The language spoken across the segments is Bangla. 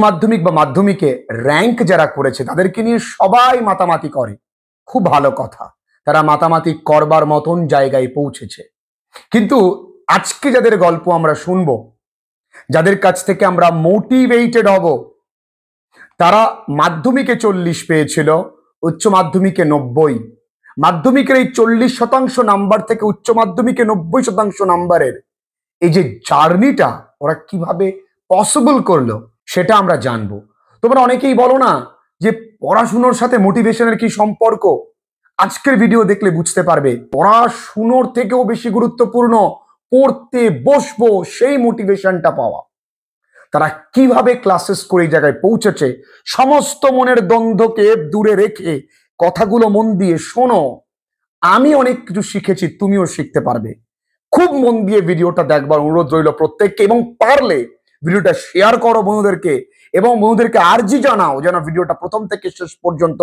মাধ্যমিক বা মাধ্যমিকে র্যাঙ্ক যারা করেছে তাদেরকে নিয়ে সবাই মাতামাতি করে। খুব ভালো কথা, তারা মাতামাতি করবার মতন জায়গায় পৌঁছেছে। কিন্তু আজকে যাদের গল্প আমরা শুনবো, যাদের কাছ থেকে আমরা মোটিভেটেড হব, তারা মাধ্যমিকে 40 পেয়েছিল, উচ্চ মাধ্যমিকে 90। মাধ্যমিকের এই 40% নাম্বার থেকে উচ্চ মাধ্যমিকে 90% নাম্বারের এই যে জার্নিটা ওরা কিভাবে পসিবল করলো সেটা আমরা জানবো। তোমরা অনেকেই বলো না যে পড়াশুনোর সাথে মোটিভেশনের কি সম্পর্ক। আজকের ভিডিও দেখলে বুঝতে পারবে পড়াশুনোর থেকেও বেশি গুরুত্বপূর্ণ পড়তে বসবো সেই মোটিভেশনটা পাওয়া। তারা কিভাবে ক্লাসেস করে এই জায়গায় পৌঁছেছে, সমস্ত মনের দ্বন্দ্বকে দূরে রেখে কথাগুলো মন দিয়ে শোনো। আমি অনেক কিছু শিখেছি, তুমিও শিখতে পারবে। খুব মন দিয়ে ভিডিওটা দেখবার অনুরোধ রইল প্রত্যেককে, এবং পারলে ভিডিওটা শেয়ার করো বন্ধুদেরকে, এবং বন্ধুদেরকে আর্জি জানাও যেন ভিডিওটা প্রথম থেকে শেষ পর্যন্ত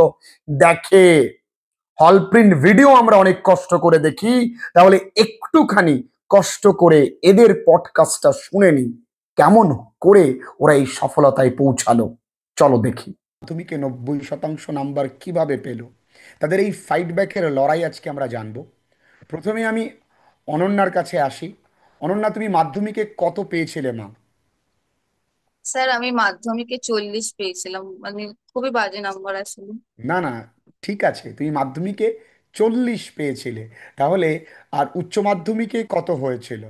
দেখে। হল প্রিন্ট ভিডিও আমরা অনেক কষ্ট করে দেখি, তাহলে একটুখানি কষ্ট করে এদের পডকাস্টটা শুনে নি কেমন করে ওরা এই সফলতায় পৌঁছালো। চলো দেখি মাধ্যমিকে 90% নাম্বার কিভাবে পেল, তাদের এই ফাইট ব্যাকের লড়াই আজকে আমরা জানবো। প্রথমে আমি অনন্যার কাছে আসি। অনন্যা, তুমি মাধ্যমিকে কত পেয়েছিলে মা? স্যার আমি মাধ্যমিকে 40 পেয়েছিলাম, মানে খুবই বাজে নাম্বার আসলে। না না, ঠিক আছে, তুমি মাধ্যমিকে 40 পেয়েছিলে, তাহলে আর উচ্চ মাধ্যমিকে কত হয়েছিল?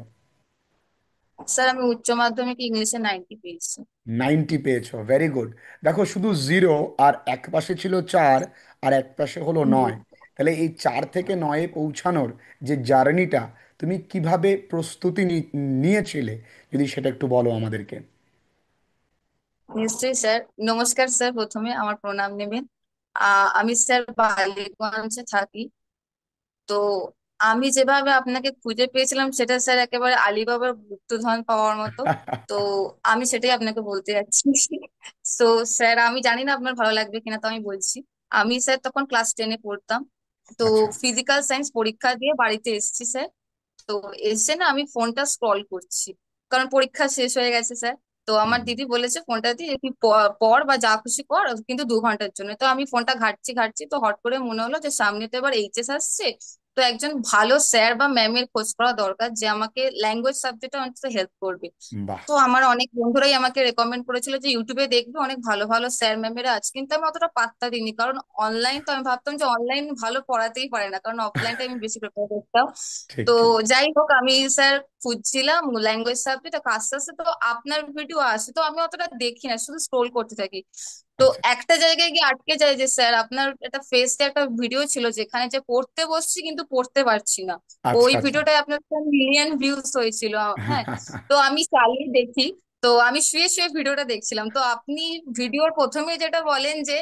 স্যার আমি উচ্চ মাধ্যমিকে ইংলিশে 90 পেয়েছি। 90 পেয়েছো, ভেরি গুড। দেখো, শুধু জিরো আর এক পাশে ছিল 4 আর এক পাশে হলো হুম। 9, তাহলে এই 4 থেকে 9 পৌঁছানোর যে জার্নিটা তুমি কিভাবে প্রস্তুতি নিয়েছিলে, যদি সেটা একটু বলো আমাদেরকে। নিশ্চয়ই স্যার। নমস্কার স্যার, প্রথমে আমার প্রণাম নেবেন। আমি স্যার বালিগঞ্জে থাকি। তো আমি যেভাবে আপনাকে খুঁজে পেয়েছিলাম সেটা স্যার একেবারে আলিবাবার গুপ্তধন পাওয়ার মতো। তো আমি সেটাই আপনাকে বলতে যাচ্ছি। তো স্যার আমি জানি না আপনার ভালো লাগবে কিনা, তো আমি বলছি। আমি স্যার তখন ক্লাস 10-এ পড়তাম। তো আচ্ছা। ফিজিক্যাল সায়েন্স পরীক্ষা দিয়ে বাড়িতে এসেছি স্যার। তো এসে না আমি ফোনটা স্ক্রল করছি, কারণ পরীক্ষা শেষ হয়ে গেছে স্যার। তো আমার হুম। দিদি বলেছে ফোনটা দিয়ে তুই পড় বা যা খুশি কর, কিন্তু 2 ঘন্টার জন্য। তো আমি ফোনটা ঘাঁটছি ঘাঁটছি, তো হট করে মনে হলো যে সামনে তো এবার এইচএস আসছে। তো একজন ভালো স্যার বা ম্যামের খোঁজ করা দরকার যে আমাকে ল্যাঙ্গুয়েজ সাবজেক্টে অন্তত হেল্প করবে। বাহ। তো আমার অনেক বন্ধুরাই আমাকে রেকমেন্ড করেছিল যে ইউটিউবে দেখবে অনেক ভালো ভালো স্যার ম্যামেরা আছে, কিন্তু আমি অতটা পাত্তা দিইনি, কারণ অনলাইন তো আমি ভাবতাম যে অনলাইন ভালো পড়াতেই পারে না, কারণ অফলাইনটা আমি বেশি প্রেফার করতাম। ঠিক তো ঠিক। যাই হোক, আমি স্যার খুঁজছিলাম ল্যাঙ্গুয়েজ সাবজেক্ট, আস্তে আস্তে তো আপনার ভিডিও আসে, তো আমি অতটা দেখি না, শুধু স্ক্রোল করতে থাকি। তো আচ্ছা একটা জায়গায় গিয়ে আটকে যায় যে স্যার আপনার একটা ফেসে একটা ভিডিও ছিল যেখানে যে পড়তে বসছি কিন্তু পড়তে পারছি না। ওই আচ্ছা। আচ্ছা। ভিডিওটায় আপনার মিলিয়ন ভিউজ হয়েছিল। হ্যাঁ। তো আমি চালিয়ে দেখি। তো আমি শুয়ে শুয়ে ভিডিওটা দেখছিলাম, তো আপনি ভিডিওর প্রথমে যেটা বলেন যে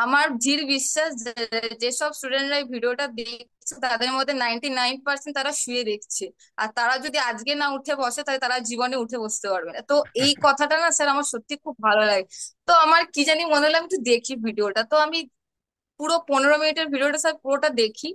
আমার দৃঢ় বিশ্বাস যেসব স্টুডেন্টরা এই ভিডিওটা দেখছে তাদের মধ্যে 99% তারা শুয়ে দেখছে। আর তারা যদি আজকে না উঠে বসে তাহলে তারা জীবনে উঠে বসতে পারবে না। তো এই কথাটা না স্যার আমার সত্যি খুব ভালো লাগে। তো আমার কি জানি মনে হলো আমি একটু দেখি ভিডিওটা, তো আমি পুরো 15 মিনিটের ভিডিওটা স্যার পুরোটা দেখি।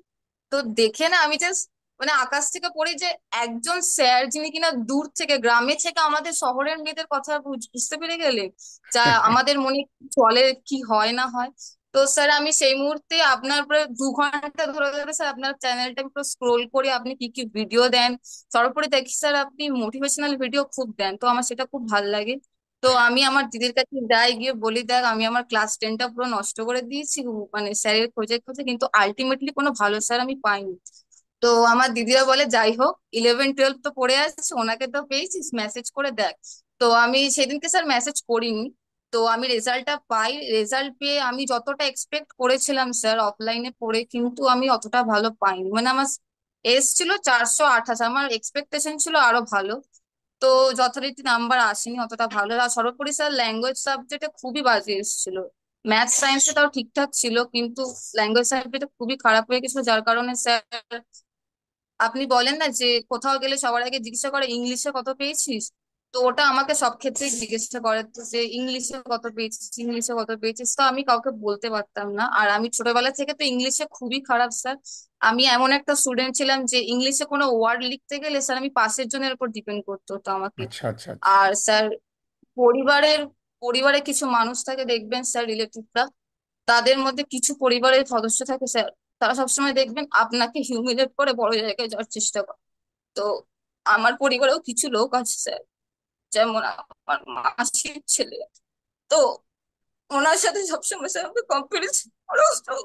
তো দেখে না আমি জাস্ট মানে আকাশ থেকে পড়ি যে একজন স্যার যিনি কিনা দূর থেকে গ্রামে থেকে আমাদের শহরের মেয়েদের কথা বুঝতে পেরে গেলেন, যা আমাদের মনে কি চলে কি হয় না হয়। তো স্যার আমি সেই মুহূর্তে আপনার উপরে 2 ঘন্টা ধরে ধরে স্যার আপনার চ্যানেলটা পুরো স্ক্রোল করি, আপনি কি কি ভিডিও দেন। তারপরে দেখি স্যার আপনি মোটিভেশনাল ভিডিও খুব দেন, তো আমার সেটা খুব ভালো লাগে। তো আমি আমার দিদির কাছে যাই, গিয়ে বলি দেখ আমি আমার ক্লাস 10টা পুরো নষ্ট করে দিয়েছি মানে স্যারের খোঁজে খোঁজে, কিন্তু আলটিমেটলি কোনো ভালো স্যার আমি পাইনি। তো আমার দিদিরা বলে যাই হোক 11-12 তো পড়ে আসছে, ওনাকে তো পেয়েছিস, মেসেজ করে দেখ। তো আমি সেদিনকে স্যার মেসেজ করিনি। তো আমি রেজাল্টটা পাই, রেজাল্ট পেয়ে আমি যতটা এক্সপেক্ট করেছিলাম স্যার অফলাইনে পড়ে, কিন্তু আমি অতটা ভালো পাইনি। মানে আমার এসছিল 428, আমার এক্সপেকটেশন ছিল আরো ভালো। তো যথারীতি নাম্বার আসেনি অতটা ভালো। আর সর্বোপরি স্যার ল্যাঙ্গুয়েজ সাবজেক্টে খুবই বাজে এসেছিল। ম্যাথ সায়েন্সে তাও ঠিকঠাক ছিল, কিন্তু ল্যাঙ্গুয়েজ সাবজেক্টে খুবই খারাপ হয়ে গেছিল, যার কারণে স্যার আপনি বলেন না যে কোথাও গেলে সবার আগে জিজ্ঞাসা করে ইংলিশে কত পেয়েছিস, তো ওটা আমাকে সব ক্ষেত্রেই জিজ্ঞাসা করে, তো যে ইংলিশে কত পেয়েছিস, ইংলিশে কত পেয়েছিস, তো আমি কাউকে বলতে পারতাম না। আর আমি ছোটবেলা থেকে তো ইংলিশে খুবই খারাপ স্যার। আমি এমন একটা স্টুডেন্ট ছিলাম যে ইংলিশে কোনো ওয়ার্ড লিখতে গেলে স্যার আমি পাশের জনের উপর ডিপেন্ড করতে হতো আমাকে। আচ্ছা। আচ্ছা। আচ্ছা। আর স্যার পরিবারের পরিবারে কিছু মানুষ থাকে দেখবেন স্যার, রিলেটিভরা, তাদের মধ্যে কিছু পরিবারের সদস্য থাকে স্যার, তারা সবসময় দেখবেন আপনাকে হিউমিলেট করে বড় জায়গায় যাওয়ার চেষ্টা করে। তো আমার পরিবারেও কিছু লোক আছে স্যার, যেমন আমার মাসির ছেলে। তো ওনার সাথে সবসময় স্যার আমাকে কম্পারিজন করা হতো।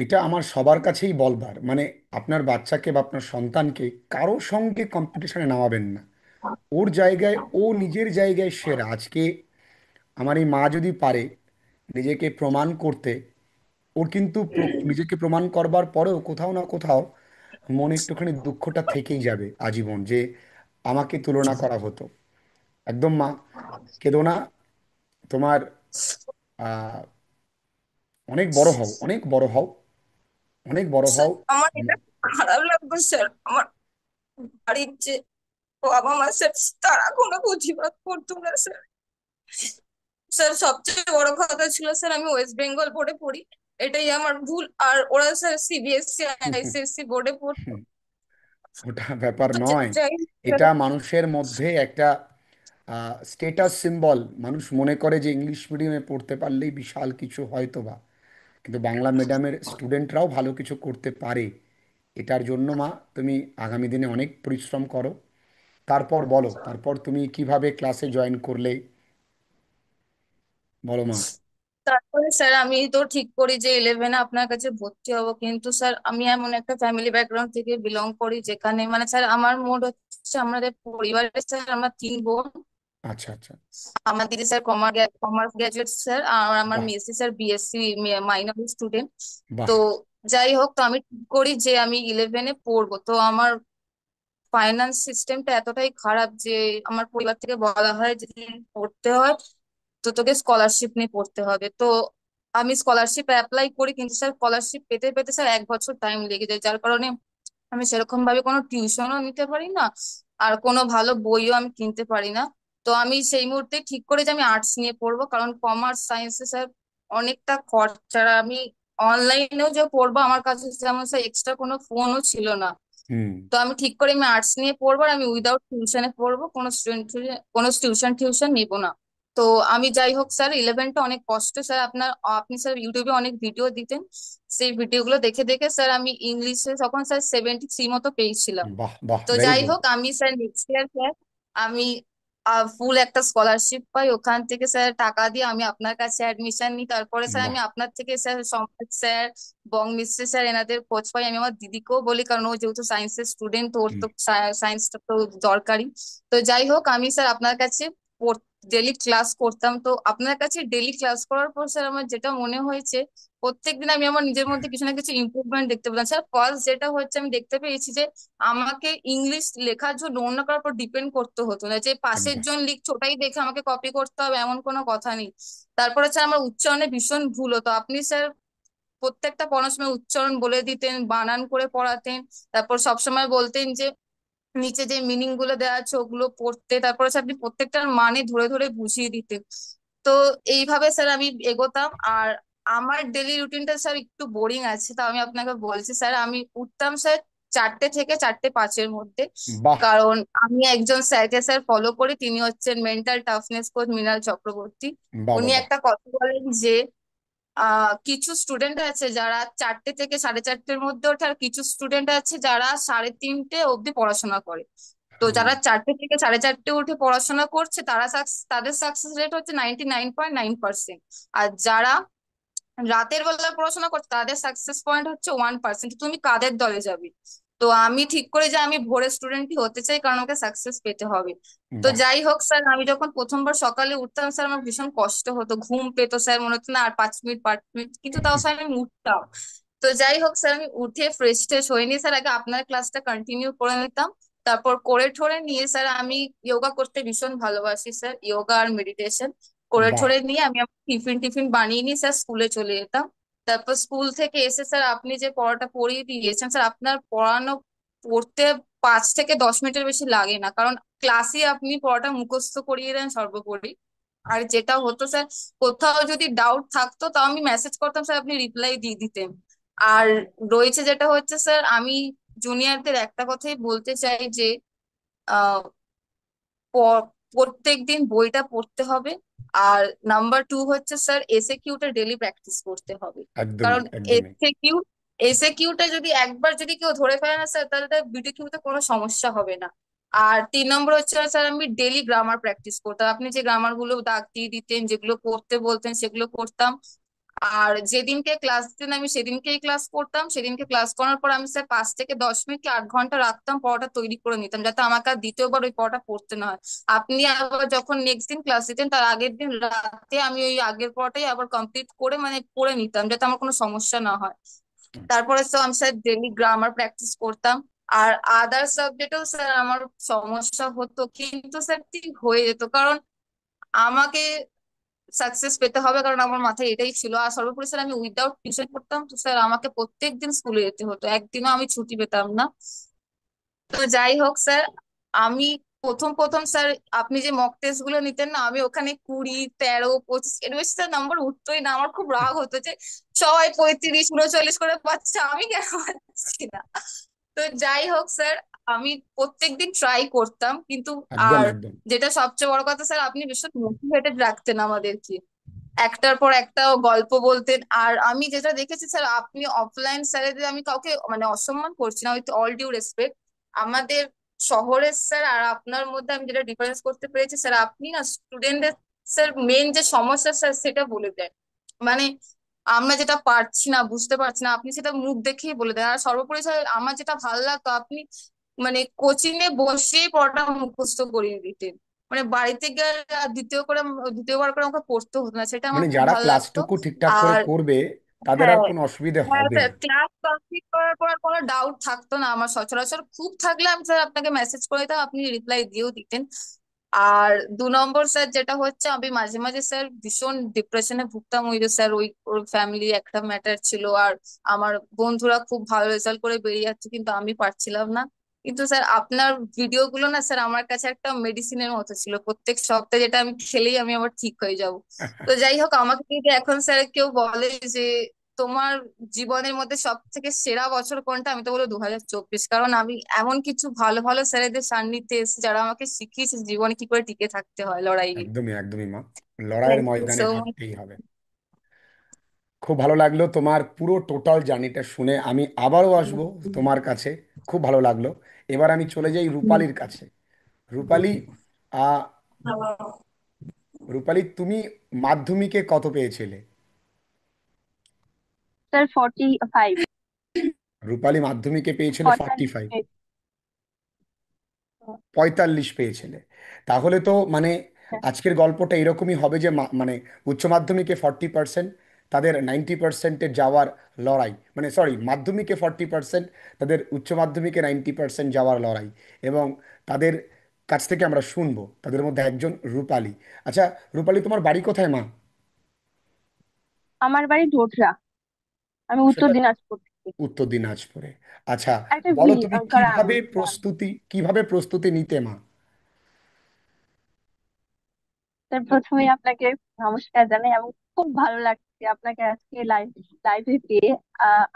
এটা আমার সবার কাছেই বলবার, মানে আপনার বাচ্চাকে বা আপনার সন্তানকে কারোর সঙ্গে কম্পিটিশনে নামাবেন না। ওর জায়গায় ও নিজের জায়গায় সেরা। আজকে আমার এই মা যদি পারে নিজেকে প্রমাণ করতে, ওর কিন্তু নিজেকে প্রমাণ করবার পরেও কোথাও না কোথাও মনে একটুখানি দুঃখটা থেকেই যাবে আজীবন, যে আমাকে তুলনা করা হতো। একদম মা, কেঁদো না। তোমার আহ, অনেক বড় হও, অনেক বড় হও, অনেক বড় স্যার হও। আমার এটা খারাপ লাগবে স্যার, আমার বাড়ির যে বাবা মা স্যার, তারা কোনো প্রতিবাদ করতো না স্যার। স্যার সবচেয়ে বড় কথা ছিল স্যার, আমি ওয়েস্ট বেঙ্গল বোর্ডে পড়ি, এটাই আমার ভুল। আর ওরা স্যার সিবিএসসি আইসিএসসি বোর্ডে পড়তো। ওটা ব্যাপার তো নয়। যাই এটা মানুষের মধ্যে একটা স্টেটাস সিম্বল। মানুষ মনে করে যে ইংলিশ মিডিয়ামে পড়তে পারলেই বিশাল কিছু হয়তো বা, কিন্তু বাংলা মিডিয়ামের স্টুডেন্টরাও ভালো কিছু করতে পারে। এটার জন্য মা তুমি আগামী দিনে অনেক পরিশ্রম করো। তারপর বলো, তারপর তুমি কিভাবে ক্লাসে জয়েন করলে, বলো মা। তারপরে স্যার আমি তো ঠিক করি যে 11-এ আপনার কাছে ভর্তি হব, কিন্তু স্যার আমি এমন একটা ফ্যামিলি ব্যাকগ্রাউন্ড থেকে বিলং করি যেখানে মানে স্যার আমার মোড হচ্ছে, আমাদের পরিবারে স্যার আমরা 3 বোন। আচ্ছা আচ্ছা। আমার দিদি স্যার কমার্স গ্রাজুয়েট স্যার, আর আমার বাহ, Messi sir BSc minor student. বাহ। তো যাই হোক, তো আমি ঠিক করি যে আমি 11-এ পড়বো। তো আমার ফাইন্যান্স সিস্টেমটা এতটাই খারাপ যে আমার পরিবার থেকে বলা হয় যে পড়তে হয় তো তোকে স্কলারশিপ নিয়ে পড়তে হবে। তো আমি স্কলারশিপ অ্যাপ্লাই করি, কিন্তু স্যার স্কলারশিপ পেতে পেতে স্যার 1 বছর টাইম লেগে যায়, যার কারণে আমি সেরকম ভাবে কোনো টিউশনও নিতে পারি না, আর কোনো ভালো বইও আমি কিনতে পারি না। তো আমি সেই মুহূর্তে ঠিক করে যে আমি আর্টস নিয়ে পড়বো, কারণ কমার্স সায়েন্সে স্যার অনেকটা খরচা। আর আমি অনলাইনেও যে পড়বো, আমার কাছে যেমন স্যার এক্সট্রা কোনো ফোনও ছিল না। হুম। তো আমি ঠিক করে আমি আর্টস নিয়ে পড়বো, আর আমি উইদাউট টিউশনে পড়বো, কোনো টিউশন টিউশন নিবো না। তো আমি যাই হোক স্যার, 11টা অনেক কষ্ট স্যার। আপনি স্যার ইউটিউবে অনেক ভিডিও দিতেন, সেই ভিডিওগুলো দেখে দেখে স্যার আমি ইংলিশে তখন স্যার 73 মতো পেয়েছিলাম। বাহ বাহ, তো ভেরি যাই গুড। হোক, আমি স্যার নেক্সট ইয়ার স্যার আমি ফুল একটা স্কলারশিপ পাই, ওখান থেকে স্যার টাকা দিয়ে আমি আপনার কাছে অ্যাডমিশন নিই। তারপরে স্যার বাহ। আমি আপনার থেকে স্যার সম্পদ স্যার, বং মিস্ত্রি স্যার, এনাদের খোঁজ পাই। আমি আমার দিদিকেও বলি, কারণ ও যেহেতু সায়েন্সের স্টুডেন্ট, ওর হুম। তো সায়েন্সটা তো দরকারি। তো যাই হোক, আমি স্যার আপনার কাছে ডেলি ক্লাস করতাম। তো আপনার কাছে ডেলি ক্লাস করার পর স্যার আমার যেটা মনে হয়েছে, প্রত্যেকদিন আমি আমার নিজের মধ্যে কিছু না কিছু ইমপ্রুভমেন্ট দেখতে পেলাম স্যার। ফার্স্ট যেটা হচ্ছে, আমি দেখতে পেয়েছি যে আমাকে ইংলিশ লেখার জন্য অন্য কারোর উপর ডিপেন্ড করতে হতো না, যে পাশের একদম। জন লিখছে ওটাই দেখে আমাকে কপি করতে হবে এমন কোনো কথা নেই। তারপরে স্যার আমার উচ্চারণে ভীষণ ভুল হতো, আপনি স্যার প্রত্যেকটা পড়ার সময় উচ্চারণ বলে দিতেন, বানান করে পড়াতেন। তারপর সবসময় বলতেন যে নিচে যে মিনিং গুলো দেওয়া আছে ওগুলো পড়তে, তারপরে স্যার আপনি প্রত্যেকটার মানে ধরে ধরে বুঝিয়ে দিতেন। তো এইভাবে স্যার আমি এগোতাম। আর আমার ডেলি রুটিনটা স্যার একটু বোরিং আছে, তো আমি আপনাকে বলছি স্যার, আমি উঠতাম স্যার 4টে থেকে 4টে 5-এর মধ্যে। বাহ। কারণ আমি একজন স্যারকে স্যার ফলো করি, তিনি হচ্ছেন mental toughness coach Mrinal Chakraborty. বাহ উনি বাহ বাহ। একটা কথা বলেন যে কিছু স্টুডেন্ট আছে যারা 4টে থেকে 4:30-এর মধ্যে ওঠে, আর কিছু স্টুডেন্ট আছে যারা 3:30 অবধি পড়াশোনা করে। তো হুম। যারা 4টে থেকে 4:30 উঠে পড়াশোনা করছে তাদের সাকসেস রেট হচ্ছে 99.9%। আর যারা রাতের বেলা পড়াশোনা করছে তাদের সাকসেস পয়েন্ট হচ্ছে 1%। তুমি কাদের দলে যাবে? তো আমি ঠিক করে যে আমি ভোরের স্টুডেন্টই হতে চাই, কারণ আমাকে সাকসেস পেতে হবে। তো বাহ। যাই হোক স্যার, আমি যখন প্রথমবার সকালে উঠতাম স্যার, আমার ভীষণ কষ্ট হতো, ঘুম পেতো স্যার, মনে হতো না আর 5 মিনিট 5 মিনিট, কিন্তু তাও স্যার আমি উঠতাম। তো যাই হোক স্যার, আমি উঠে ফ্রেশ ট্রেশ হয়ে নিয়ে স্যার আগে আপনার ক্লাসটা কন্টিনিউ করে নিতাম। তারপর করে ঠোরে নিয়ে স্যার আমি যোগা করতে ভীষণ ভালোবাসি স্যার, যোগা আর মেডিটেশন করে বাহ। ঠোরে নিয়ে আমি আমার টিফিন টিফিন বানিয়ে নিয়ে স্যার স্কুলে চলে যেতাম। তারপর স্কুল থেকে এসে স্যার আপনি যে পড়াটা পড়িয়ে দিয়েছেন স্যার, আপনার পড়ানো পড়তে 5 থেকে 10 মিনিটের বেশি লাগে না, কারণ ক্লাসে আপনি পড়াটা মুখস্থ করিয়ে দেন সর্বোপরি। আর যেটা হতো স্যার, কোথাও যদি ডাউট থাকতো তাও আমি মেসেজ করতাম স্যার, আপনি রিপ্লাই দিয়ে দিতেন। আর রয়েছে যেটা হচ্ছে স্যার, আমি জুনিয়রদের একটা কথাই বলতে চাই যে প্রত্যেক দিন বইটা পড়তে হবে। আর নাম্বার টু হচ্ছে স্যার এসএ কিউটা ডেলি প্র্যাকটিস করতে হবে। একদমই কারণ একদমই। এসএ কিউটা যদি একবার যদি কেউ ধরে ফেলে না স্যার, তাহলে তার বিটি কিউতে কোনো সমস্যা হবে না। আর 3 নম্বর হচ্ছে স্যার আমি ডেলি গ্রামার প্র্যাকটিস করতাম। আপনি যে গ্রামার গুলো দাগ দিয়ে দিতেন, যেগুলো করতে বলতেন সেগুলো করতাম। আর যেদিনকে ক্লাস দিতেন আমি সেদিনকেই ক্লাস করতাম। সেদিনকে ক্লাস করার পর আমি স্যার 5 থেকে 10 মিনিট কি 8 ঘন্টা রাখতাম, পড়াটা তৈরি করে নিতাম, যাতে আমাকে আর দ্বিতীয়বার ওই পড়াটা পড়তে না হয়। আপনি আবার যখন নেক্সট দিন ক্লাস দিতেন তার আগের দিন রাতে আমি ওই আগের পড়াটাই আবার কমপ্লিট করে মানে পড়ে নিতাম, যাতে আমার কোনো সমস্যা না হয়। তারপরে তো আমি স্যার ডেলি গ্রামার প্র্যাকটিস করতাম। আর আদার সাবজেক্টেও স্যার আমার সমস্যা হতো, কিন্তু স্যার ঠিক হয়ে যেত। কারণ আমাকে সাকসেস পেতে হবে, কারণ আমার মাথায় এটাই ছিল। আর সর্বোপরি স্যার আমি উইদাউট টিউশন করতাম, তো স্যার আমাকে প্রত্যেক দিন স্কুলে যেতে হতো, একদিনও আমি ছুটি পেতাম না। তো যাই হোক স্যার, আমি প্রথম প্রথম স্যার আপনি যে মক টেস্ট গুলো নিতেন না, আমি ওখানে 20, 13, 25 এর বেশি স্যার নাম্বার উঠতোই না। আমার খুব রাগ হতো যে সবাই 35, 39 করে পাচ্ছে, আমি কেন পাচ্ছি না। তো যাই হোক স্যার, আমি প্রত্যেকদিন ট্রাই করতাম কিন্তু। একদম আর একদম। যেটা সবচেয়ে বড় কথা স্যার, আপনি ভীষণ মোটিভেটেড রাখতেন আমাদেরকে, একটার পর একটা গল্প বলতেন। আর আমি যেটা দেখেছি স্যার, আপনি অফলাইন স্যারেদের, আমি কাউকে মানে অসম্মান করছি না, উইথ অল ডিউ রেসপেক্ট, আমাদের শহরের স্যার আর আপনার মধ্যে আমি যেটা ডিফারেন্স করতে পেরেছি স্যার, আপনি না স্টুডেন্টদের স্যার মেন যে সমস্যা স্যার সেটা বলে দেন। মানে আমরা যেটা পারছি না, বুঝতে পারছি না, আপনি সেটা মুখ দেখেই বলে দেন। আর সর্বোপরি স্যার আমার যেটা ভালো লাগতো, আপনি মানে কোচিং এ বসেই পড়াটা মুখস্থ করিয়ে দিতেন। মানে বাড়িতে গিয়ে আর দ্বিতীয়বার করে আমাকে পড়তে হতো না, সেটা আমার মানে খুব যারা ভালো লাগতো। ক্লাসটুকু ঠিকঠাক করে আর করবে তাদের আর হ্যাঁ, কোনো অসুবিধে হ্যাঁ হবে স্যার না। ক্লাস কমপ্লিট করার পর আর কোনো ডাউট থাকতো না আমার। সচরাচর খুব থাকলে আমি স্যার আপনাকে মেসেজ করে দিতাম, আপনি রিপ্লাই দিয়েও দিতেন। আর 2 নম্বর স্যার যেটা হচ্ছে, আমি মাঝে মাঝে স্যার ভীষণ ডিপ্রেশনে ভুগতাম। ওই যে স্যার ওর ফ্যামিলি একটা ম্যাটার ছিল, আর আমার বন্ধুরা খুব ভালো রেজাল্ট করে বেরিয়ে যাচ্ছে কিন্তু আমি পারছিলাম না। কিন্তু স্যার আপনার ভিডিও গুলো না স্যার আমার কাছে একটা মেডিসিনের মতো ছিল, প্রত্যেক সপ্তাহে যেটা আমি খেলেই আমি আবার ঠিক হয়ে যাব। তো যাই হোক, আমাকে যদি এখন স্যার কেউ বলে যে তোমার জীবনের মধ্যে সব থেকে সেরা বছর কোনটা, আমি তো বলবো 2024। কারণ আমি এমন কিছু ভালো ভালো স্যারেদের সান্নিধ্যে এসেছি যারা আমাকে শিখিয়েছে জীবনে কি করে টিকে থাকতে হয় লড়াইয়ে। একদমই একদমই মা, লড়াইয়ের থ্যাংক ইউ ময়দানে সো মাচ। থাকতেই হবে। খুব ভালো লাগলো তোমার পুরো টোটাল জার্নিটা শুনে। আমি আবারও আসবো তোমার কাছে, খুব ভালো লাগলো। এবার আমি চলে যাই রূপালীর কাছে। রূপালী, আহ, রূপালী তুমি মাধ্যমিকে কত পেয়েছিলে? স্যার 45। রূপালী মাধ্যমিকে পেয়েছিল 45, 45 45 পেয়েছিলে। তাহলে তো মানে আজকের গল্পটা এরকমই হবে যে মানে উচ্চ মাধ্যমিকে 40%, তাদের 90%-এ যাওয়ার লড়াই, মানে সরি মাধ্যমিকে 40%, তাদের উচ্চ মাধ্যমিকে 90% যাওয়ার লড়াই। এবং তাদের কাছ থেকে আমরা শুনবো তাদের মধ্যে একজন রূপালী। আচ্ছা রূপালী, তোমার বাড়ি কোথায় মা? আমার বাড়ি ঢোকরা। আমি উত্তর সেটা দিনাজপুর থেকে। উত্তর দিনাজপুরে। আচ্ছা, একটা বলো তুমি গ্রাম। কিভাবে প্রস্তুতি নিতে মা? স্যার প্রথমে আপনাকে নমস্কার জানাই, এবং খুব ভালো লাগছে আপনাকে আজকে লাইভে পেয়ে।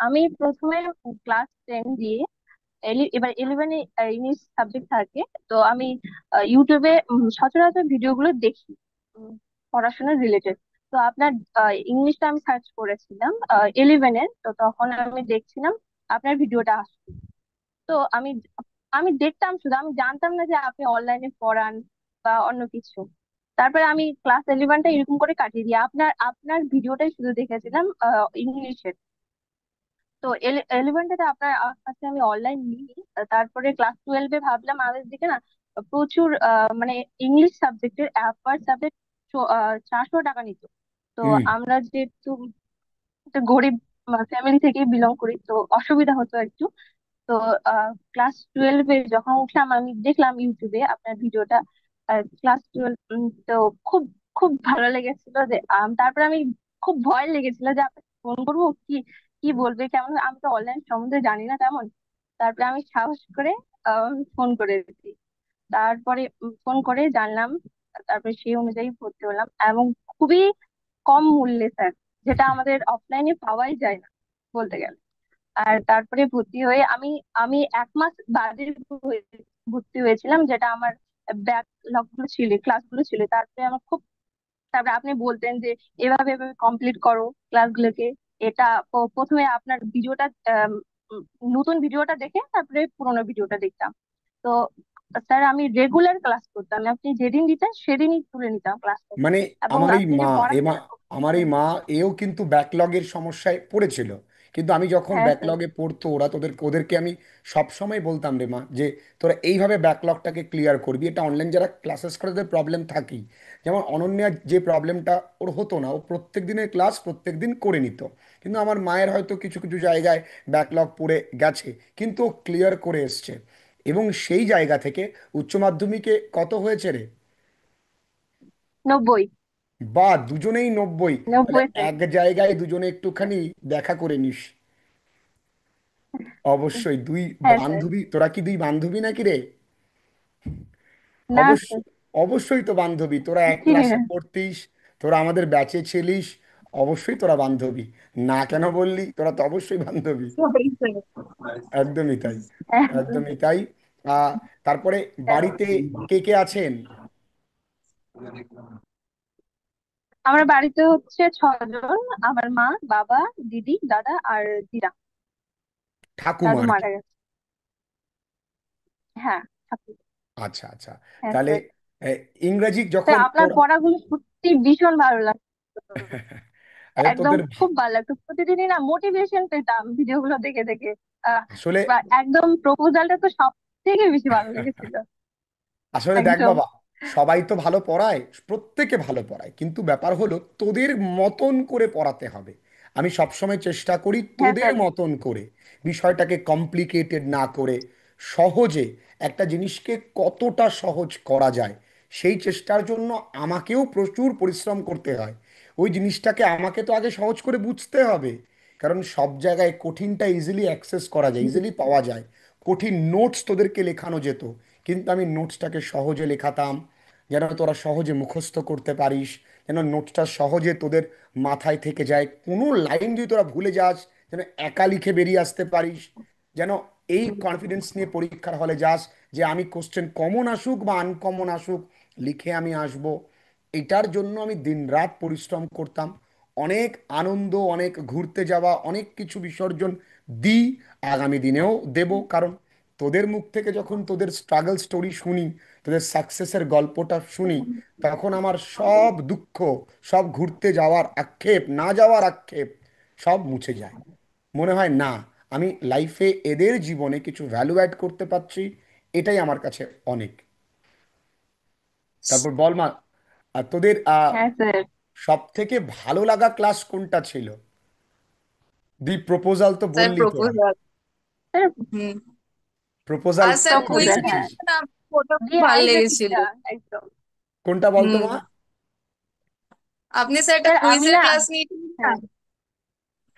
আমি প্রথমে ক্লাস 10 দিয়ে এবার 11-এ ইংলিশ সাবজেক্ট থাকে। তো আমি ইউটিউবে সচরাচর ভিডিওগুলো দেখি, উম, পড়াশোনার রিলেটেড। তো আপনার ইংলিশটা আমি সার্চ করেছিলাম 11-এর, তো তখন আমি দেখছিলাম আপনার ভিডিওটা আসছে। তো আমি আমি দেখতাম, শুধু আমি জানতাম না যে আপনি অনলাইনে পড়ান বা অন্য কিছু। তারপরে আমি ক্লাস 11টা এরকম করে কাটিয়ে দিই, আপনার আপনার ভিডিওটাই শুধু দেখেছিলাম ইংলিশের। তো 11টাতে আপনার কাছে আমি অনলাইন নিই। তারপরে ক্লাস 12-এ ভাবলাম আমাদের দিকে না প্রচুর মানে ইংলিশ সাবজেক্টের পার সাবজেক্ট 400 টাকা নিত। তো হুম। আমরা যেহেতু একটা গরিব ফ্যামিলি থেকে বিলং করি, তো অসুবিধা হতো একটু। তো ক্লাস 12-এ যখন উঠলাম আমি দেখলাম ইউটিউবে আপনার ভিডিওটা, ক্লাস 12। তো খুব খুব ভালো লেগেছিল যে তারপরে আমি খুব ভয় লেগেছিল যে আপনাকে ফোন করবো, কি কি বলবে কেমন, আমি তো অনলাইন সম্বন্ধে জানি না তেমন। তারপরে আমি সাহস করে ফোন করে দিই। তারপরে ফোন করে জানলাম, তারপরে সেই অনুযায়ী ভর্তি হলাম, এবং খুবই কম মূল্যে স্যার, যেটা আমাদের অফলাইনে পাওয়াই যায় না বলতে গেলে। আর তারপরে ভর্তি হয়ে আমি আমি 1 মাস বাদে ভর্তি হয়েছিলাম, যেটা আমার ব্যাকলগ গুলো ছিল, ক্লাসগুলো ছিল, তারপরে আমার খুব, তারপরে আপনি বলতেন যে এভাবে এভাবে কমপ্লিট করো ক্লাসগুলোকে। এটা প্রথমে আপনার ভিডিওটা, নতুন ভিডিওটা দেখে তারপরে পুরোনো ভিডিওটা দেখতাম। তো স্যার আমি রেগুলার ক্লাস করতাম, আপনি যেদিন দিতেন সেদিনই তুলে নিতাম ক্লাস থেকে। মানে এবং আমার এই আপনি যে মা পড়াতেন। আমার এই মা এও কিন্তু ব্যাকলগের সমস্যায় পড়েছিল। কিন্তু আমি যখন হ্যাঁ স্যার। ব্যাকলগে পড়তো ওদেরকে আমি সব সময় বলতাম রে মা যে তোরা এইভাবে ব্যাকলগটাকে ক্লিয়ার করবি। এটা অনলাইন যারা ক্লাসেস করে তাদের প্রবলেম থাকেই। যেমন অনন্যার যে প্রবলেমটা ওর হতো না, ও প্রত্যেক দিনের ক্লাস প্রত্যেক দিন করে নিত। কিন্তু আমার মায়ের হয়তো কিছু কিছু জায়গায় ব্যাকলগ পড়ে গেছে, কিন্তু ও ক্লিয়ার করে এসছে। এবং সেই জায়গা থেকে উচ্চ মাধ্যমিকে কত হয়েছে রে? 90। বা দুজনেই 90। তাহলে 90 স্যার। এক জায়গায় দুজনে একটুখানি দেখা করে নিস। অবশ্যই দুই হ্যাঁ স্যার। বান্ধবী, তোরা কি দুই বান্ধবী নাকি রে? না স্যার। অবশ্যই, অবশ্যই তো বান্ধবী, তোরা এক চিনি ক্লাসে না। পড়তিস, তোরা আমাদের ব্যাচে ছিলিস, অবশ্যই তোরা বান্ধবী। না কেন বললি? তোরা তো অবশ্যই বান্ধবী। Sorry sir. একদমই তাই, হ্যাঁ একদমই তাই। তারপরে স্যার। বাড়িতে কে কে আছেন? আমার বাড়িতে হচ্ছে 6 জন। আমার মা, বাবা, দিদি, দাদা আর দিদা। ঠাকুমা দাদু আর কি? মারা গেছে। হ্যাঁ, ঠাকুর। আচ্ছা আচ্ছা। হ্যাঁ তাহলে স্যার। এ, ইংরাজি স্যার যখন আপনার তোরা পড়াগুলো সত্যি ভীষণ ভালো লাগতো। আরে একদম তোদের খুব ভালো লাগতো, প্রতিদিনই না মোটিভেশন পেতাম ভিডিওগুলো দেখে দেখে। আসলে বা একদম প্রপোজালটা তো সব থেকে বেশি ভালো লেগেছিল। আসলে দেখ একদম। বাবা, সবাই তো ভালো পড়ায়, প্রত্যেকে ভালো পড়ায়, কিন্তু ব্যাপার হলো তোদের মতন করে পড়াতে হবে। আমি সবসময় চেষ্টা করি হ্যাঁ তোদের স্যার। মতন করে, বিষয়টাকে কমপ্লিকেটেড না করে, সহজে একটা জিনিসকে কতটা সহজ করা যায় সেই চেষ্টার জন্য আমাকেও প্রচুর পরিশ্রম করতে হয়। ওই জিনিসটাকে আমাকে তো আগে সহজ করে বুঝতে হবে। কারণ সব জায়গায় কঠিনটা ইজিলি অ্যাক্সেস করা যায়, ইজিলি পাওয়া যায়। কঠিন নোটস তোদেরকে লেখানো যেত, কিন্তু আমি নোটসটাকে সহজে লেখাতাম, যেন তোরা সহজে মুখস্থ করতে পারিস, যেন নোটসটা সহজে তোদের মাথায় থেকে যায়। কোনো লাইন যদি তোরা ভুলে যাস, যেন একা লিখে বেরিয়ে আসতে পারিস, যেন এই কনফিডেন্স নিয়ে পরীক্ষার হলে যাস যে আমি কোশ্চেন কমন আসুক বা আনকমন আসুক, লিখে আমি আসব। এটার জন্য আমি দিনরাত পরিশ্রম করতাম। অনেক আনন্দ, অনেক ঘুরতে যাওয়া, অনেক কিছু বিসর্জন দিই, আগামী দিনেও দেব। কারণ তোদের মুখ থেকে যখন তোদের স্ট্রাগল স্টোরি শুনি, তোদের সাকসেসের গল্পটা শুনি, তখন আমার সব দুঃখ, সব ঘুরতে যাওয়ার আক্ষেপ, না যাওয়ার আক্ষেপ, সব মুছে যায়। মনে হয় না, আমি লাইফে এদের জীবনে কিছু ভ্যালু অ্যাড করতে পারছি, এটাই আমার কাছে অনেক। তারপর বল মা, আর তোদের হ্যাঁ স্যার। সব থেকে ভালো লাগা ক্লাস কোনটা ছিল? দি প্রপোজাল তো স্যার বললি তোরা, প্রপোজাল। স্যার হুম। প্রপোজাল আর স্যার করে কুইজ প্রপোজাল, হ্যাঁ। এসেছিস? না, ওটা দি খুব ভালো লেগেছিল। আইসেটিকটা একদম। কোনটা বলতো হুম। মা? আপনি স্যার একটা স্যার আমি কুইজের না। ক্লাস নিয়েছিলেন না, হ্যাঁ।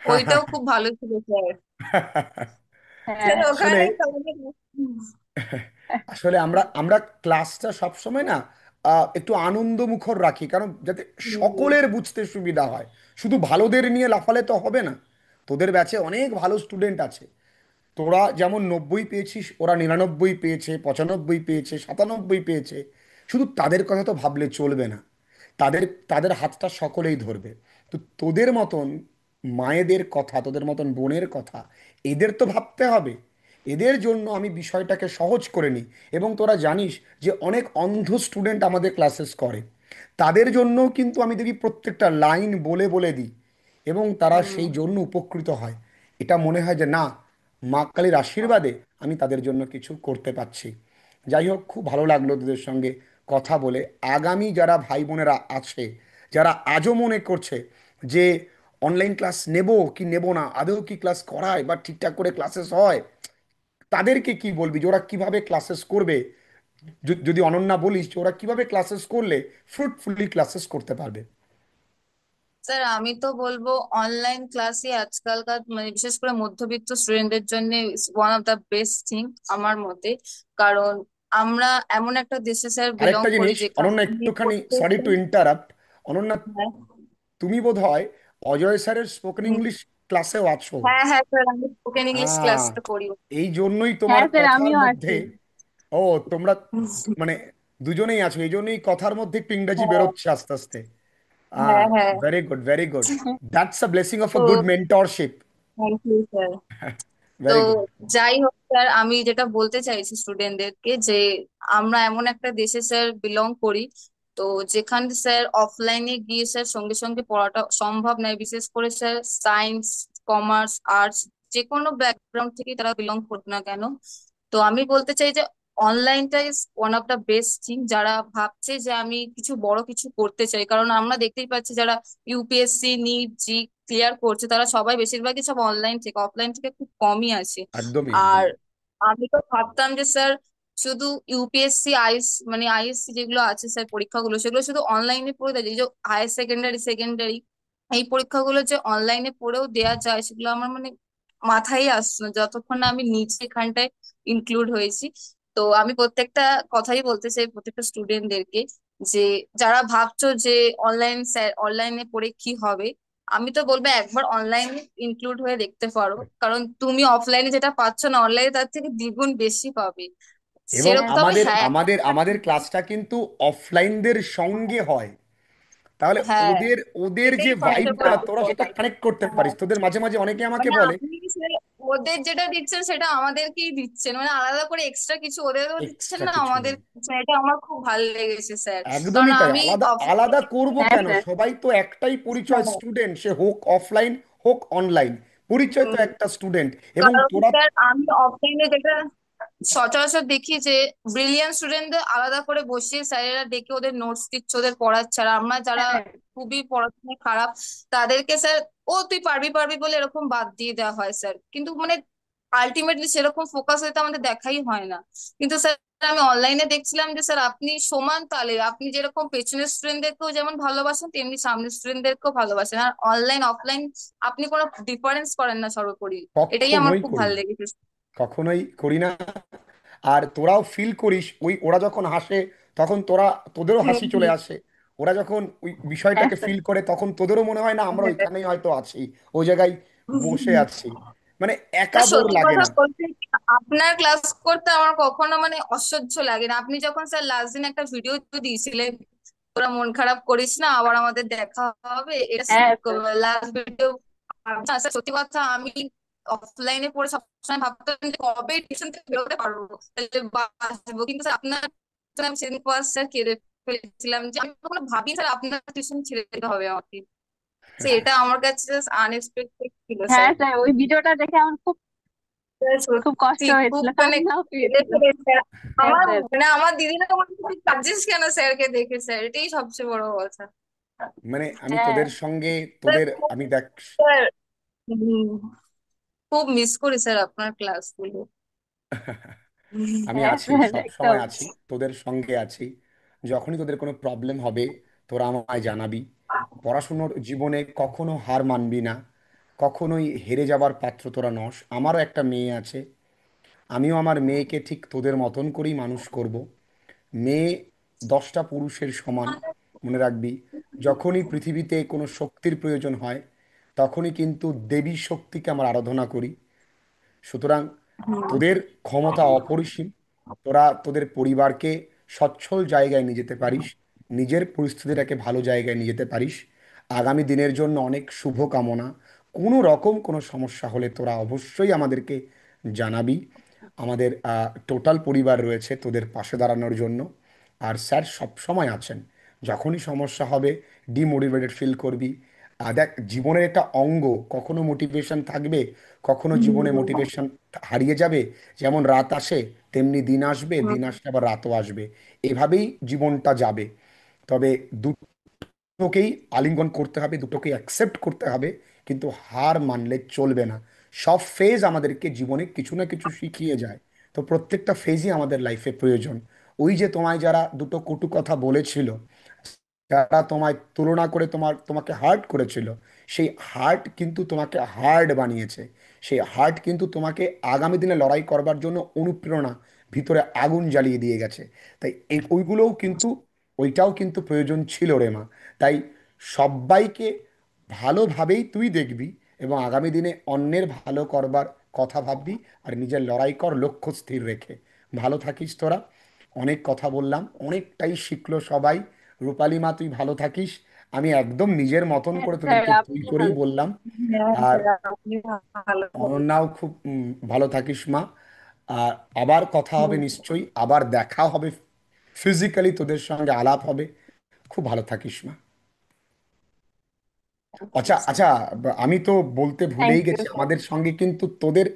ওইটাও খুব ভালো ছিল স্যার। হ্যাঁ। স্যার আসলে ওখানেই তো আমাদের। আসলে আমরা আমরা ক্লাসটা সবসময় না একটু আনন্দ মুখর রাখি, কারণ যাতে হুম। সকলের বুঝতে সুবিধা হয়। শুধু ভালোদের নিয়ে লাফালে তো হবে না। তোদের ব্যাচে অনেক ভালো স্টুডেন্ট আছে, তোরা যেমন 90 পেয়েছিস, ওরা 99 পেয়েছে, 95 পেয়েছে, 97 পেয়েছে। শুধু তাদের কথা তো ভাবলে চলবে না, তাদের তাদের হাতটা সকলেই ধরবে। তো তোদের মতন মায়েদের কথা, তোদের মতন বোনের কথা, এদের তো ভাবতে হবে। এদের জন্য আমি বিষয়টাকে সহজ করে নিই। এবং তোরা জানিস যে অনেক অন্ধ স্টুডেন্ট আমাদের ক্লাসেস করে, তাদের জন্যও কিন্তু আমি দেখি প্রত্যেকটা লাইন বলে বলে দিই, এবং তারা সেই জন্য উপকৃত হয়। এটা মনে হয় যে না, মা কালীর আশীর্বাদে আমি তাদের জন্য কিছু করতে পারছি। যাই হোক, খুব ভালো লাগলো তোদের সঙ্গে কথা বলে। আগামী যারা ভাই বোনেরা আছে, যারা আজও মনে করছে যে অনলাইন ক্লাস নেব কি নেব না, আদৌ কি ক্লাস করায় বা ঠিকঠাক করে ক্লাসেস হয়, তাদেরকে কি বলবি যে ওরা কিভাবে ক্লাসেস করবে? যদি অনন্যা বলিস যে ওরা কিভাবে ক্লাসেস করলে ফ্রুটফুলি ক্লাসেস করতে পারবে। স্যার আমি তো বলবো অনলাইন ক্লাসই আজকালকার মানে বিশেষ করে মধ্যবিত্ত স্টুডেন্টদের জন্য one of the best thing আমার মতে। কারণ আমরা এমন একটা দেশে স্যার বিলং আরেকটা করি জিনিস যেখানে অনন্যা, একটুখানি সরি প্রত্যেকটা। To interrupt. অনন্যা, হ্যাঁ, তুমি বোধ হয় অজয় স্যারের স্পোকেন হুম। ইংলিশ ক্লাসেও আছো। হ্যাঁ হ্যাঁ স্যার, আমি স্পোকেন ইংলিশ আহ, ক্লাসটা করি। এই জন্যই তোমার হ্যাঁ স্যার কথার আমিও মধ্যে, আছি। ও তোমরা মানে দুজনেই আছো, এই জন্যই কথার মধ্যে একটু ইংরেজি হ্যাঁ বেরোচ্ছে আস্তে আস্তে। হ্যাঁ হ্যাঁ। Very good, very good. That's a blessing of a তো good mentorship. Thank you sir. তো ভেরি গুড। যাই হোক স্যার, আমি যেটা বলতে চাইছি স্টুডেন্টদেরকে যে আমরা এমন একটা দেশে স্যার বিলং করি, তো যেখানে স্যার অফলাইনে গিয়ে স্যার সঙ্গে সঙ্গে পড়াটা সম্ভব নয়, বিশেষ করে স্যার সায়েন্স, কমার্স, আর্টস, যে কোনো ব্যাকগ্রাউন্ড থেকে তারা বিলং করুক না কেন। তো আমি বলতে চাই যে অনলাইনটা is one of the best thing. যারা ভাবছে যে আমি কিছু বড় কিছু করতে চাই, কারণ আমরা দেখতেই পাচ্ছি যারা ইউপিএসসি, নিট, জি ক্লিয়ার করছে, তারা সবাই বেশিরভাগই সব অনলাইন থেকে, অফলাইন থেকে খুব কমই আছে। একদমই, আর একদমই। আমি তো ভাবতাম যে স্যার শুধু ইউপিএসসি, মানে আইএসসি যেগুলো আছে স্যার পরীক্ষাগুলো, সেগুলো শুধু অনলাইনে পড়ে দেয়, যে হায়ার সেকেন্ডারি, সেকেন্ডারি এই পরীক্ষাগুলো যে অনলাইনে পড়েও দেয়া যায়, সেগুলো আমার মানে মাথায় আসছে না যতক্ষণ না আমি নিজে এখানটায় ইনক্লুড হয়েছি। তো আমি প্রত্যেকটা কথাই বলতে চাই প্রত্যেকটা স্টুডেন্টদেরকে যে যারা ভাবছো যে অনলাইনে পড়ে কি হবে, আমি তো বলবো একবার অনলাইনে ইনক্লুড হয়ে দেখতে পারো, কারণ তুমি অফলাইনে যেটা পাচ্ছ না অনলাইনে তার থেকে দ্বিগুণ বেশি পাবে এবং সেরকম। তবে আমাদের হ্যাঁ আমাদের আমাদের ক্লাসটা কিন্তু অফলাইনদের সঙ্গে হয়, তাহলে হ্যাঁ, ওদের ওদের যে এটাই সবচেয়ে ভাইবটা বড় তোরা সেটা কথা। কানেক্ট করতে পারিস। তোদের মাঝে মাঝে অনেকে আমাকে মানে বলে আপনি ওদের যেটা দিচ্ছেন সেটা আমাদেরকেই দিচ্ছেন, মানে আলাদা করে এক্সট্রা কিছু ওদেরও দিচ্ছেন এক্সট্রা না, কিছু আমাদের নেই। দিচ্ছেন। এটা আমার খুব ভালো লেগেছে স্যার। কারণ একদমই তাই, আমি আলাদা আলাদা করব হ্যাঁ কেন? স্যার। সবাই তো একটাই পরিচয়, হ্যাঁ, স্টুডেন্ট, সে হোক অফলাইন হোক অনলাইন, পরিচয় তো হুম, একটা স্টুডেন্ট। এবং কারণ তোরা স্যার আমি অফলাইনে যেটা সচরাচর দেখি যে ব্রিলিয়ান্ট স্টুডেন্টদের আলাদা করে বসিয়ে স্যারেরা ডেকে ওদের নোটস দিচ্ছে, ওদের পড়াচ্ছে, আর আমরা যারা হ্যাঁ খুবই পড়াশোনায় খারাপ তাদেরকে স্যার ও তুই পারবি পারবি বলে এরকম বাদ দিয়ে দেওয়া হয় স্যার, কিন্তু মানে আলটিমেটলি সেরকম ফোকাস হয়তো আমাদের দেখাই হয় না। কিন্তু স্যার আমি অনলাইনে দেখছিলাম যে স্যার আপনি সমান তালে, আপনি যেরকম পেছনের স্টুডেন্টদেরকেও যেমন ভালোবাসেন তেমনি সামনের স্টুডেন্টদেরকেও ভালোবাসেন, আর অনলাইন অফলাইন আপনি কোনো ডিফারেন্স করেন না সর্বোপরি। এটাই আমার কখনোই খুব করি ভালো না, লেগেছে। কখনোই করি না। আর তোরাও ফিল করিস, ওই ওরা যখন হাসে তখন তোরা, তোদেরও হুম হাসি চলে হুম। আসে। ওরা যখন ওই হ্যাঁ বিষয়টাকে স্যার। ফিল করে তখন তোদেরও মনে হয় না আমরা হ্যাঁ। ওইখানেই হয়তো আছি, ওই জায়গায় বসে আছি, মানে না একা বোর সত্যি লাগে কথা না। বলতে আপনার ক্লাস করতে আমার কখনো মানে অসহ্য লাগে না। আপনি যখন স্যার লাস্ট দিন একটা ভিডিও দিয়েছিলেন, তোরা মন খারাপ করিস না, আবার আমাদের দেখা হবে, এটা হ্যাঁ স্যার। Last video. সত্যি কথা আমি অফলাইনে পড়ে সবসময় ভাবতাম যে কবে টিউশন থেকে বেরোতে পারবো, তাহলে বাঁচবো। কিন্তু স্যার আপনার জন্য আমি সেদিন ফার্স্ট স্যার কেঁদে ফেলেছিলাম যে আমি কখনো ভাবি স্যার আপনার টিউশন ছেড়ে দিতে হবে আমাকে। তো এটা আমার কাছে আনএক্সপেক্টেড ছিল স্যার। হ্যাঁ স্যার, ওই ভিডিওটা দেখে আমার খুব খুব কষ্ট সত্যি খুব হয়েছিল, মানে কান্নাও কেঁদে পেয়েছিল। ফেলেছে। হ্যাঁ আমার স্যার। মানে আমার দিদিরা তোমার তুই কাঁদছিস কেন স্যারকে দেখে, স্যার এটাই সবচেয়ে বড় কথা। মানে আমি হ্যাঁ তোদের সঙ্গে, স্যার তোদের আমি দেখ, স্যার, হুম, খুব মিস করি স্যার আপনার ক্লাসগুলো। আমি হ্যাঁ আছি, স্যার সব একদম। সময় আছি, তোদের সঙ্গে আছি। যখনই তোদের কোনো প্রবলেম হবে তোরা আমায় জানাবি। পড়াশুনোর জীবনে কখনো হার মানবি না, কখনোই হেরে যাবার পাত্র তোরা নস। আমারও একটা মেয়ে আছে, আমিও আমার মেয়েকে ঠিক তোদের মতন করেই মানুষ করব। মেয়ে 10টা পুরুষের সমান, মনে রাখবি। যখনই পৃথিবীতে কোনো শক্তির প্রয়োজন হয় তখনই কিন্তু দেবী শক্তিকে আমরা আরাধনা করি। সুতরাং তোদের ক্ষমতা অপরিসীম, তোরা তোদের পরিবারকে সচ্ছল জায়গায় নিয়ে যেতে পারিস, নিজের পরিস্থিতিটাকে ভালো জায়গায় নিয়ে যেতে পারিস। আগামী দিনের জন্য অনেক শুভকামনা। কোনো রকম কোনো সমস্যা হলে তোরা অবশ্যই আমাদেরকে জানাবি। আমাদের টোটাল পরিবার রয়েছে তোদের পাশে দাঁড়ানোর জন্য। আর স্যার সব সময় আছেন, যখনই সমস্যা হবে ডিমোটিভেটেড ফিল করবি। দেখ, জীবনের একটা অঙ্গ, কখনো মোটিভেশন থাকবে, কখনো জীবনে মোটিভেশন হারিয়ে যাবে। যেমন রাত আসে তেমনি দিন আসবে, দিন আসলে আবার রাতও আসবে, এভাবেই জীবনটা যাবে। তবে দুটোকেই আলিঙ্গন করতে হবে, দুটোকেই অ্যাকসেপ্ট করতে হবে, কিন্তু হার মানলে চলবে না। সব ফেজ আমাদেরকে জীবনে কিছু না কিছু শিখিয়ে যায়, তো প্রত্যেকটা ফেজই আমাদের লাইফে প্রয়োজন। ওই যে তোমায় যারা দুটো কটু কথা বলেছিল, যারা তোমায় তুলনা করে তোমাকে হার্ট করেছিল, সেই হার্ট কিন্তু তোমাকে হার্ড বানিয়েছে। সেই হার্ট কিন্তু তোমাকে আগামী দিনে লড়াই করবার জন্য অনুপ্রেরণা, ভিতরে আগুন জ্বালিয়ে দিয়ে গেছে। তাই এই ওইগুলোও কিন্তু, ওইটাও কিন্তু প্রয়োজন ছিল রে মা। তাই সব্বাইকে ভালোভাবেই তুই দেখবি, এবং আগামী দিনে অন্যের ভালো করবার কথা ভাববি। আর নিজের লড়াই কর লক্ষ্য স্থির রেখে। ভালো থাকিস তোরা। অনেক কথা বললাম, অনেকটাই শিখলো সবাই। রূপালী মা, তুই ভালো থাকিস। আমি একদম নিজের মতন হ্যাঁ করে স্যার, তোদেরকে তুই আপনি করেই ভালো বললাম। হ্যাঁ আর স্যার, আপনি ভালো থাকবেন। অনন্যাও খুব ভালো থাকিস মা। আর আবার কথা হবে হুম, নিশ্চয়ই, আবার দেখা হবে, ফিজিক্যালি তোদের সঙ্গে আলাপ হবে। খুব ভালো থাকিস মা। আচ্ছা আচ্ছা, আমি তো বলতে থ্যাংক ভুলেই ইউ গেছি, স্যার। আমাদের সঙ্গে কিন্তু তোদের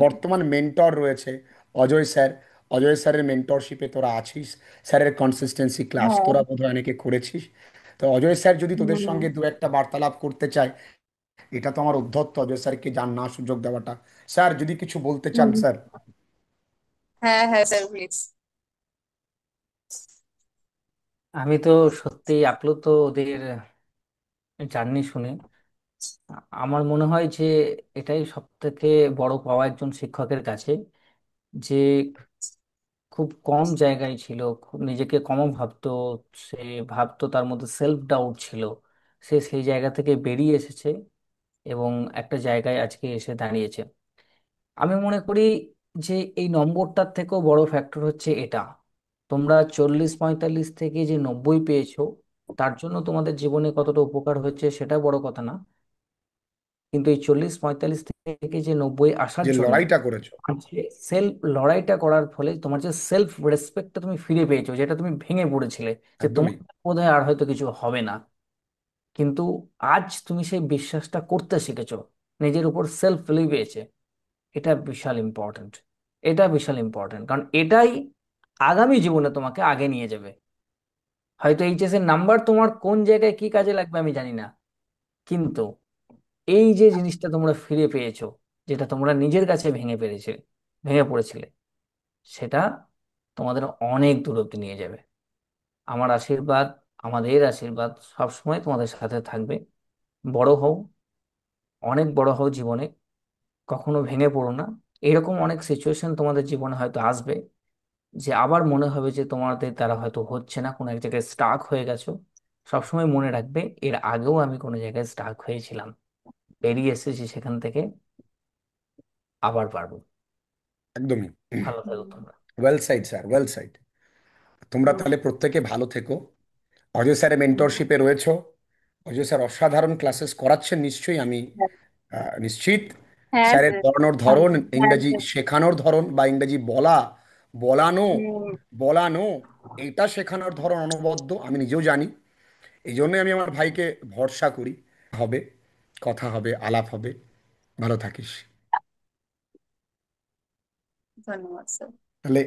বর্তমান মেন্টর রয়েছে অজয় স্যার। অজয় স্যারের মেন্টরশিপে তোরা আছিস। স্যারের কনসিস্টেন্সি ক্লাস হ্যাঁ। তোরা বোধহয় অনেকে করেছিস। তো অজয় স্যার যদি তোদের হুম। সঙ্গে দু একটা বার্তালাপ করতে চায়, এটা তো আমার উদ্ধত্ত অজয় স্যারকে না সুযোগ দেওয়াটা। স্যার যদি কিছু বলতে চান হুম। স্যার। হ্যাঁ হ্যাঁ স্যার, প্লিজ। আমি তো সত্যি আপ্লুত ওদের জার্নি শুনে। আমার মনে হয় যে এটাই সব থেকে বড় পাওয়া একজন শিক্ষকের কাছে, যে খুব কম জায়গায় ছিল, খুব নিজেকে কম ভাবতো। সে ভাবতো, তার মধ্যে সেলফ ডাউট ছিল, সে সেই জায়গা থেকে বেরিয়ে এসেছে এবং একটা জায়গায় আজকে এসে দাঁড়িয়েছে। আমি মনে করি যে এই নম্বরটার থেকেও বড় ফ্যাক্টর হচ্ছে এটা, তোমরা 40-45 থেকে যে 90 পেয়েছো, তার জন্য তোমাদের জীবনে কতটা উপকার হচ্ছে সেটা বড় কথা না, কিন্তু এই 40-45 থেকে যে 90 আসার যে জন্য লড়াইটা করেছো। সেলফ লড়াইটা করার ফলে তোমার যে সেলফ রেসপেক্টটা তুমি ফিরে পেয়েছো, যেটা তুমি ভেঙে পড়েছিলে যে একদমই। তোমার বোধহয় আর হয়তো কিছু হবে না, কিন্তু আজ তুমি সেই বিশ্বাসটা করতে শিখেছো, নিজের উপর সেলফ বিলিভ এসেছে। এটা বিশাল ইম্পর্ট্যান্ট। এটা বিশাল ইম্পর্ট্যান্ট, কারণ এটাই আগামী জীবনে তোমাকে আগে নিয়ে যাবে। হয়তো এইচএস এর নাম্বার তোমার কোন জায়গায় কি কাজে লাগবে আমি জানি না, কিন্তু এই যে জিনিসটা তোমরা ফিরে পেয়েছো, যেটা তোমরা নিজের কাছে ভেঙে পড়েছিলে, সেটা তোমাদের অনেক দূর অব্দি নিয়ে যাবে। আমার আশীর্বাদ, আমাদের আশীর্বাদ সবসময় তোমাদের সাথে থাকবে। বড় হও, অনেক বড় হও জীবনে, কখনো ভেঙে পড়ো না। এরকম অনেক সিচুয়েশন তোমাদের জীবনে হয়তো আসবে, যে আবার মনে হবে যে তোমাদের দ্বারা হয়তো হচ্ছে না, কোনো এক জায়গায় স্টাক হয়ে গেছো। সবসময় মনে রাখবে, এর আগেও আমি কোনো জায়গায় স্টাক হয়েছিলাম, বেরিয়ে এসেছি সেখান থেকে, আবার পারবো। একদমই। ভালো থাকো তোমরা। Well side sir, well side. তোমরা হুম। তাহলে প্রত্যেকে ভালো থেকো। অজয় স্যারের হুম। মেন্টরশিপে রয়েছো। অজয় স্যার অসাধারণ ক্লাসেস করাচ্ছেন নিশ্চয়ই, আমি নিশ্চিত। হ্যাঁ স্যারের স্যার। পড়ানোর হ্যাঁ ধরন, হ্যাঁ ইংরেজি স্যার। শেখানোর ধরন বা ইংরেজি বলা, বলানো, হুম। বলানো, এইটা শেখানোর ধরন অনবদ্য, আমি নিজেও জানি। এই জন্যই আমি আমার ভাইকে ভরসা করি। হবে, কথা হবে, আলাপ হবে। ভালো থাকিস। ধন্যবাদ স্যার। তাহলে